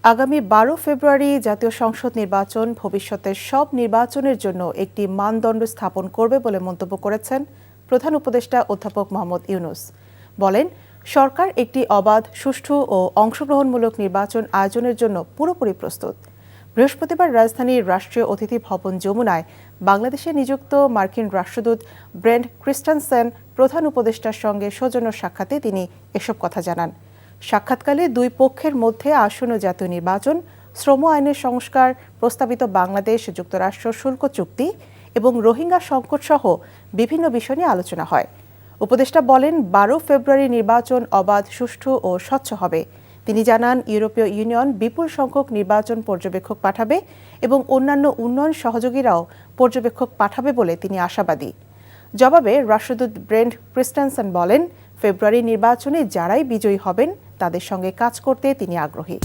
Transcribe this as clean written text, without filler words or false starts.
আগামী ১২ ফেব্রুয়ারি জাতীয় সংসদ নির্বাচন ভবিষ্যতের সব নির্বাচনের জন্য একটি মানদণ্ড স্থাপন করবে বলে মন্তব্য করেছেন প্রধান উপদেষ্টা অধ্যাপক মোহাম্মদ ইউনূস। বলেন, সরকার একটি অবাধ, সুষ্ঠু ও অংশগ্রহণমূলক নির্বাচন আয়োজনের জন্য পুরোপুরি প্রস্তুত। বৃহস্পতিবার রাজধানীর রাষ্ট্রীয় অতিথি ভবন যমুনায় বাংলাদেশে নিযুক্ত মার্কিন রাষ্ট্রদূত ব্রেন্ট ক্রিস্টেনসেন প্রধান উপদেষ্টার সঙ্গে সৌজন্য সাক্ষাতে তিনি এসব কথা জানান। সাক্ষাৎকালে দুই পক্ষের মধ্যে আসন্ন জাতীয় নির্বাচন, শ্রম আইনের সংস্কার, প্রস্তাবিত বাংলাদেশ যুক্তরাষ্ট্র শুল্ক চুক্তি এবং রোহিঙ্গা সংকট সহ বিভিন্ন বিষয় নিয়ে আলোচনা হয়। উপদেষ্টা বলেন, ১২ ফেব্রুয়ারি নির্বাচন অবাধ, সুষ্ঠু ও স্বচ্ছ হবে। তিনি জানান, ইউরোপীয় ইউনিয়ন বিপুল সংখ্যক নির্বাচন পর্যবেক্ষক পাঠাবে এবং অন্যান্য উন্নয়ন সহযোগীরাও পর্যবেক্ষক পাঠাবে বলে তিনি আশাবাদী। জবাবে রাষ্ট্রদূত ব্রেন্ট ক্রিস্টেনসেন বলেন, ফেব্রুয়ারি নির্বাচনে যারাই বিজয়ী হবেন তাদের সঙ্গে কাজ করতে তিনি আগ্রহী।